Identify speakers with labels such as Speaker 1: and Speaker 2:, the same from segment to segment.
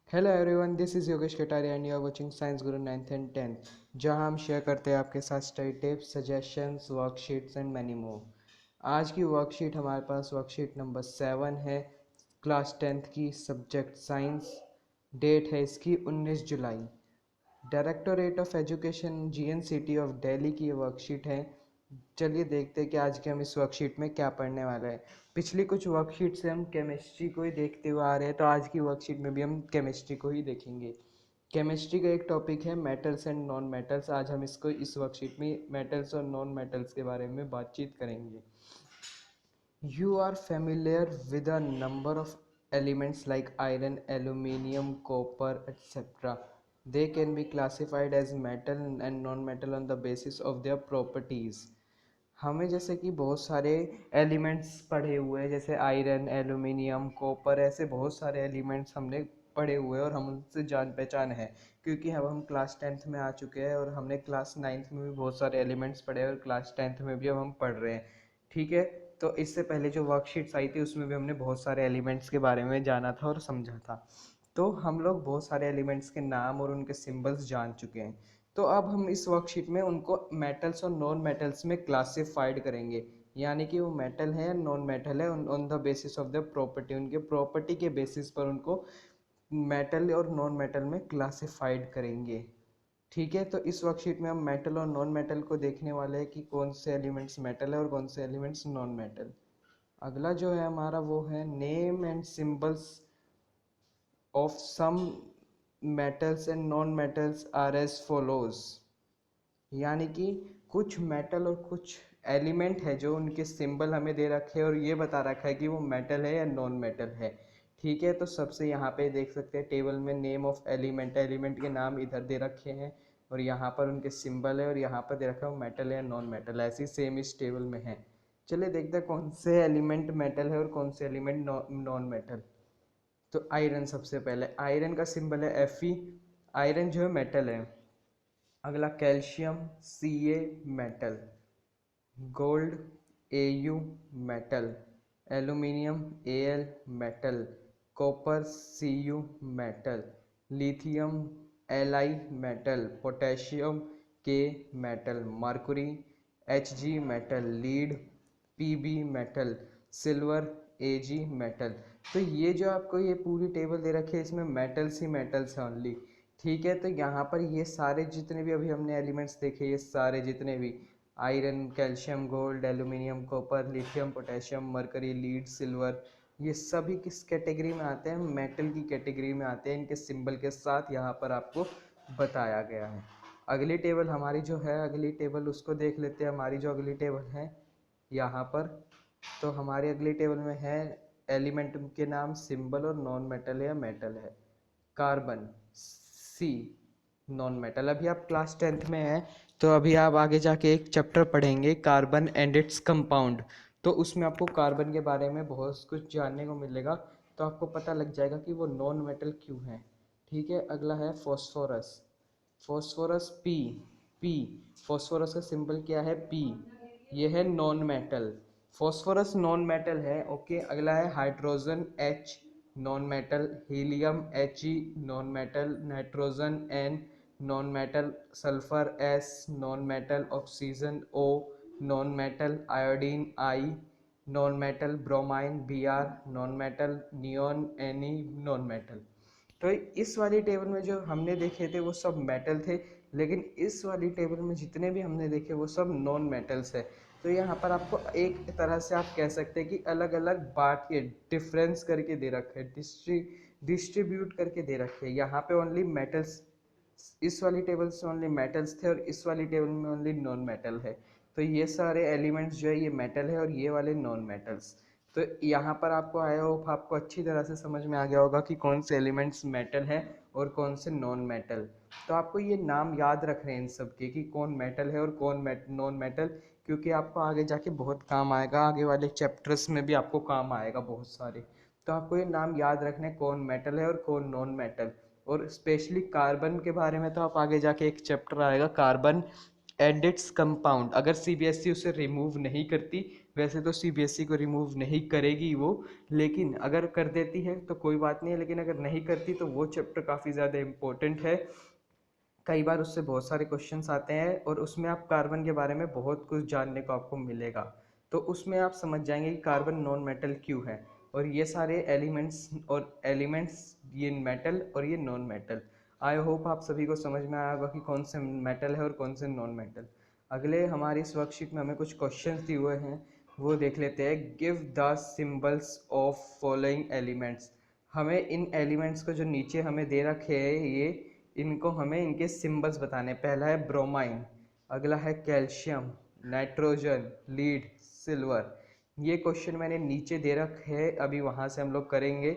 Speaker 1: Hello everyone, this is Yogesh Kataria and you are watching science Guru 9th and 10th, जहां हम share करते हैं आपके साथ study tips, suggestions, worksheets and many more. आज की वर्कशीट हमारे पास वर्कशीट नंबर 7 है, क्लास 10th की, सब्जेक्ट साइंस। डेट है इसकी 19 जुलाई। Directorate of education GNCT of Delhi की ये वर्कशीट है। चलिए देखते हैं कि आज के हम इस वर्कशीट में क्या पढ़ने वाले हैं। पिछली कुछ वर्कशीट से हम केमिस्ट्री को ही देखते हुए आ रहे हैं, तो आज की वर्कशीट में भी हम केमिस्ट्री को ही देखेंगे। केमिस्ट्री का एक टॉपिक है मेटल्स एंड नॉन मेटल्स। आज हम इसको इस वर्कशीट में मेटल्स और नॉन मेटल्स के बारे में बातचीत करेंगे। You are familiar with a number of elements like iron, aluminium, copper, etc. They can be classified as metal and non-metal on the basis of their properties. हमें जैसे कि बहुत सारे एलिमेंट्स पढ़े हुए हैं, जैसे आयरन, एल्यूमिनियम, कॉपर, ऐसे बहुत सारे एलिमेंट्स हमने पढ़े हुए हैं और हम उनसे जान पहचान है, क्योंकि अब हम क्लास 10th में आ चुके हैं और हमने क्लास 9th में भी बहुत सारे एलिमेंट्स पढ़े और क्लास 10th में भी अब हम पढ़ रहे हैं। ठीक है, तो इससे पहले जो वर्कशीट्स आई थी उसमें भी हमने बहुत सारे एलिमेंट्स के बारे में जाना था और समझा था। तो हम लोग बहुत सारे एलिमेंट्स के नाम और उनके सिंबल्स जान चुके हैं। तो अब हम इस वर्कशीट में उनको मेटल्स और नॉन मेटल्स में क्लासिफाइड करेंगे, यानी कि वो मेटल है या नॉन मेटल है on the basis of the property, उनके प्रॉपर्टी के बेसिस पर उनको मेटल और नॉन मेटल में क्लासिफाइड करेंगे। ठीक है, तो इस वर्कशीट में हम मेटल और नॉन मेटल को देखने वाले हैं कि कौन से एलिमेंट्स मेटल है और कौन से एलिमेंट्स नॉन मेटल। अगला जो है हमारा वो है name and symbols of some metals and non metals are as follows, यानी कि कुछ मेटल और कुछ एलिमेंट है जो उनके सिंबल हमें दे रखे हैं और ये बता रखा है कि वो मेटल है या नॉन मेटल है। ठीक है, तो सबसे यहाँ पे देख सकते हैं टेबल में नेम ऑफ एलिमेंट, एलिमेंट के नाम इधर दे रखे हैं और यहाँ पर उनके सिंबल है और यहाँ पर दे रखा है मेटल है या नॉन मेटल, ऐसी सेम इस टेबल में है। चलिए देखते हैं कौन से एलिमेंट मेटल है और कौन से एलिमेंट नॉन मेटल। तो आयरन, सबसे पहले आयरन का सिंबल है Fe, आयरन जो है मेटल है। अगला calcium Ca, metal. Gold Au, metal. Aluminium Al, metal. Copper Cu, metal. Lithium Li, metal. Potassium K, metal. Mercury Hg, metal. Lead Pb, metal. Silver Ag, metal. तो ये जो आपको ये पूरी टेबल दे रखी है इसमें मेटल्स ही मेटल्स हैं ओनली। ठीक है, तो यहाँ पर ये सारे जितने भी अभी हमने एलिमेंट्स देखे, ये सारे जितने भी iron, calcium, gold, aluminium, copper, lithium, potassium, mercury, lead, silver, ये सभी किस कैटेगरी में आते हैं? मेटल की कैटेगरी में आते हैं। इनके सिंबल के साथ यहाँ पर आपको बताया गया है। अगली टेबल हमारी जो है, अगली टेबल उसको देख लेते हैं। हमारी जो अगली टेबल है यहाँ पर, तो हमारी अगली टेबल में है एलिमेंट के नाम, सिंबल और नॉन मेटल या मेटल है। Carbon C, non metal. अभी आप क्लास 10th में हैं, तो अभी आप आगे जाके एक चैप्टर पढ़ेंगे कार्बन एंड इट्स कंपाउंड, तो उसमें आपको कार्बन के बारे में बहुत कुछ जानने को मिलेगा, तो आपको पता लग जाएगा कि वो नॉन मेटल क्यों है। ठीक है, अगला है phosphorus. Phosphorus P, P, phosphorus का सिंबल क्या है? पी, ये है non metal. Phosphorus non metal है। ओके, अगला है hydrogen H, non metal. Helium H E, non metal. Nitrogen N, non metal. Sulphur S, non metal. Oxygen O, non metal. Iodine I, non metal. Bromine B R, non metal. Neon N E, non metal. तो इस वाली table में जो हमने देखे थे वो सब मेटल थे, लेकिन इस वाली टेबल में जितने भी हमने देखे वो सब नॉन मेटल्स है। तो यहाँ पर आपको एक तरह से आप कह सकते हैं कि अलग अलग बांट के डिफरेंस करके दे रखे हैं, डिस्ट्रीब्यूट करके दे रखे हैं। यहाँ पे ओनली मेटल्स, इस वाली टेबल से ओनली मेटल्स थे और इस वाली टेबल में ओनली नॉन मेटल है। तो ये सारे एलिमेंट्स जो है ये मेटल है और ये वाले नॉन मेटल्स। तो यहाँ पर आपको आया हो, आपको अच्छी तरह से समझ में आ गया होगा कि कौन से एलिमेंट्स मेटल है और कौन से नॉन मेटल। तो आपको ये नाम याद रखने हैं इन सब के कि कौन मेटल है और कौन नॉन मेटल, क्योंकि आपको आगे जाके बहुत काम आएगा, आगे वाले चैप्टर्स में भी आपको काम आएगा बहुत सारे। तो आपको ये नाम याद रखने कौन मेटल है और कौन नॉन मेटल। और स्पेशली कार्बन के बारे में तो आप आगे जाके एक चैप्टर आएगा कार्बन एंड इट्स कंपाउंड, अगर सीबीएसई उसे रिमूव नहीं करती, वैसे तो सीबीएसई को रिमूव नहीं करेगी वो, लेकिन अगर कर देती है तो कोई बात नहीं है, लेकिन अगर नहीं करती तो वो चैप्टर काफ़ी ज़्यादा इम्पोर्टेंट है। कई बार उससे बहुत सारे क्वेश्चंस आते हैं और उसमें आप कार्बन के बारे में बहुत कुछ जानने को आपको मिलेगा। तो उसमें आप समझ जाएंगे कि कार्बन नॉन मेटल क्यों है, और ये सारे एलिमेंट्स ये मेटल और ये नॉन मेटल। आई होप आप सभी को समझ में आया होगा कि कौन से मेटल है और कौन से नॉन मेटल। अगले हमारी इस वर्कशीट में हमें कुछ क्वेश्चंस दिए हुए हैं, वो देख लेते हैं। Give the symbols of following elements. हमें इन एलिमेंट्स को जो नीचे हमें दे रखे हैं ये, इनको हमें इनके सिंबल्स बताने। पहला है ब्रोमाइन, अगला है कैल्शियम, नाइट्रोजन, लीड, सिल्वर। ये क्वेश्चन मैंने नीचे दे रखे हैं, अभी वहाँ से हम लोग करेंगे।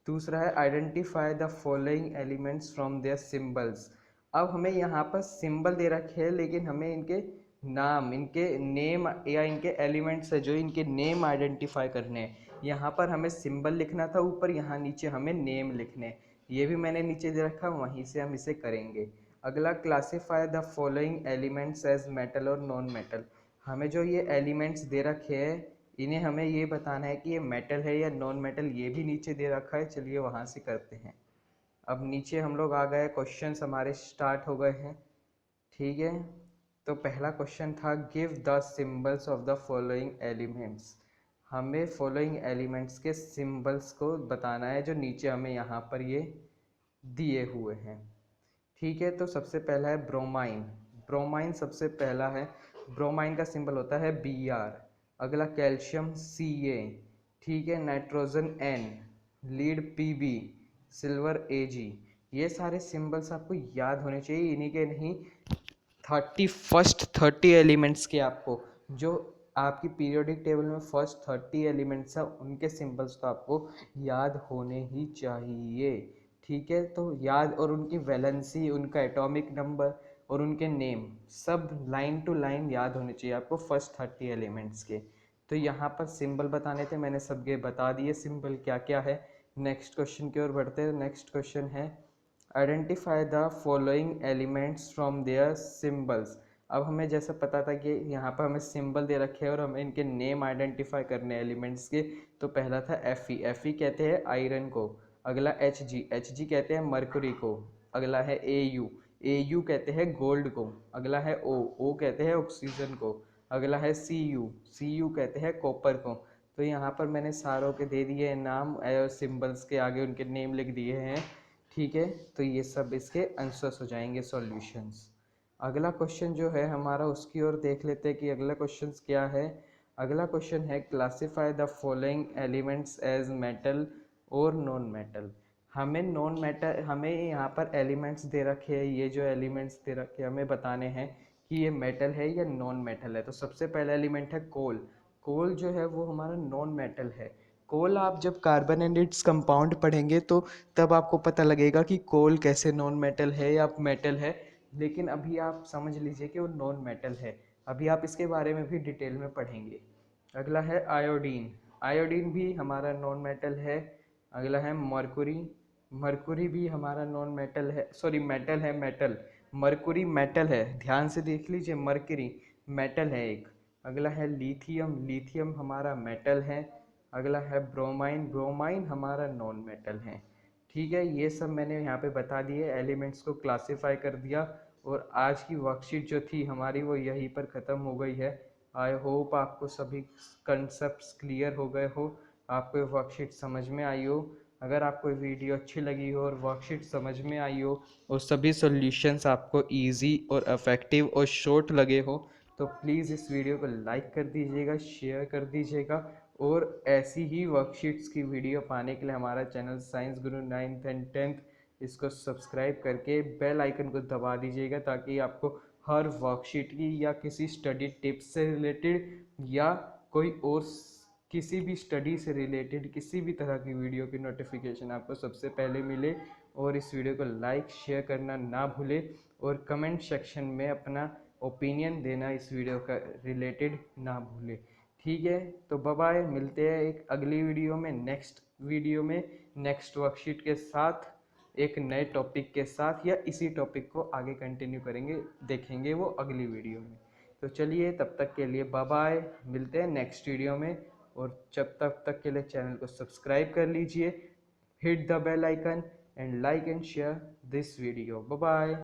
Speaker 1: दूसरा है identify the following elements from their symbols. अब हमें यहाँ पर सिंबल दे रखे हैं, लेकिन हमें इनके नाम, इनके नेम या इनके एलिमेंट्स है जो इनके नेम आइडेंटिफाई करने हैं। यहाँ पर हमें सिंबल लिखना था ऊपर, यहाँ नीचे हमें नेम लिखने। ये भी मैंने नीचे दे रखा, वहीं से हम इसे करेंगे। अगला classify the following elements as metal और नॉन मेटल। हमें जो ये एलिमेंट्स दे रखे हैं इन्हें हमें ये बताना है कि ये मेटल है या नॉन मेटल, ये भी नीचे दे रखा है। चलिए वहाँ से करते हैं। अब नीचे हम लोग आ गए, क्वेश्चंस हमारे स्टार्ट हो गए हैं। ठीक है, तो पहला क्वेश्चन था give the symbols of the following elements. हमें फॉलोइंग एलिमेंट्स के सिंबल्स को बताना है जो नीचे हमें यहाँ पर ये दिए हुए हैं। ठीक है, तो सबसे पहला है ब्रोमाइन। ब्रोमाइन सबसे पहला है, ब्रोमाइन का सिंबल होता है Br। अगला कैल्शियम Ca। ठीक है, nitrogen N, lead Pb, silver Ag। ये सारे सिंबल्स आपको याद होने चाहिए, इन्हीं के नहीं 30 एलिमेंट्स के आपको, जो आपकी पीरियोडिक टेबल में फर्स्ट 30 एलिमेंट्स हैं उनके सिंबल्स तो आपको याद होने ही चाहिए। ठीक है, तो याद, और उनकी वैलेंसी, उनका एटॉमिक नंबर और उनके नेम सब लाइन टू लाइन याद होने चाहिए आपको फर्स्ट 30 एलिमेंट्स के। तो यहाँ पर सिंबल बताने थे, मैंने सबके बता दिए सिंबल क्या क्या है। नेक्स्ट क्वेश्चन की ओर बढ़ते हैं। नेक्स्ट क्वेश्चन है identify the following elements from their symbols. अब हमें जैसा पता था कि यहाँ पर हमें सिंबल दे रखे हैं और हमें इनके नेम आइडेंटिफाई करने एलिमेंट्स के। तो पहला था Fe कहते हैं आयरन को। अगला Hg कहते हैं मरकुरी को। अगला है Au कहते हैं गोल्ड को। अगला है O कहते हैं ऑक्सीजन को। अगला है Cu कहते हैं कॉपर को। तो यहाँ पर मैंने सारों के दे दिए नाम, सिंबल्स के आगे उनके नेम लिख दिए हैं। ठीक है, तो ये सब इसके आंसर्स हो जाएंगे, सॉल्यूशंस। अगला क्वेश्चन जो है हमारा, उसकी ओर देख लेते हैं कि अगला क्वेश्चन क्या है। अगला क्वेश्चन है classify the following elements as metal और नॉन मेटल। हमें यहाँ पर एलिमेंट्स दे रखे हैं, ये जो एलिमेंट्स दे रखे हैं हमें बताने हैं कि ये मेटल है या नॉन मेटल है। तो सबसे पहला एलिमेंट है कोल। कोल जो है वो हमारा नॉन मेटल है। कोल आप जब कार्बन एंड इट्स कंपाउंड पढ़ेंगे तो तब आपको पता लगेगा कि कोल कैसे नॉन मेटल है या मेटल है, लेकिन अभी आप समझ लीजिए कि वो नॉन मेटल है। अभी आप इसके बारे में भी डिटेल में पढ़ेंगे। अगला है आयोडीन। आयोडीन भी हमारा नॉन मेटल है। अगला है मरकुरी। मरकुरी भी हमारा नॉन मेटल है, सॉरी मेटल है, मेटल। मरकुरी मेटल है, ध्यान से देख लीजिए, मरकरी मेटल है एक। अगला है लिथियम। लिथियम हमारा मेटल है। अगला है ब्रोमाइन। ब्रोमाइन हमारा नॉन मेटल है। ठीक है, ये सब मैंने यहाँ पे बता दिए, एलिमेंट्स को क्लासीफाई कर दिया। और आज की वर्कशीट जो थी हमारी वो यहीं पर ख़त्म हो गई है। आई होप आपको सभी कंसेप्ट क्लियर हो गए हो, आपको ये वर्कशीट समझ में आई हो। अगर आपको वीडियो अच्छी लगी हो और वर्कशीट समझ में आई हो और सभी सॉल्यूशंस आपको इजी और इफ़ेक्टिव और शॉर्ट लगे हो, तो प्लीज़ इस वीडियो को लाइक कर दीजिएगा, शेयर कर दीजिएगा। और ऐसी ही वर्कशीट्स की वीडियो पाने के लिए हमारा channel science Guru 9th and 10th इसको सब्सक्राइब करके बेल आइकन को दबा दीजिएगा, ताकि आपको हर वर्कशीट की या किसी स्टडी टिप्स से रिलेटेड या कोई और किसी भी स्टडी से रिलेटेड किसी भी तरह की वीडियो की नोटिफिकेशन आपको सबसे पहले मिले। और इस वीडियो को लाइक शेयर करना ना भूले और कमेंट सेक्शन में अपना ओपिनियन देना इस वीडियो का रिलेटेड ना भूले। ठीक है, तो बाय बाय, मिलते हैं एक अगली वीडियो में, नेक्स्ट वीडियो में नेक्स्ट वर्कशीट के साथ, एक नए टॉपिक के साथ, या इसी टॉपिक को आगे कंटिन्यू करेंगे, देखेंगे वो अगली वीडियो में। तो चलिए तब तक के लिए बाय बाय, मिलते हैं नेक्स्ट वीडियो में। और जब तक के लिए चैनल को सब्सक्राइब कर लीजिए, hit the bell icon and like and share this video. Bye bye.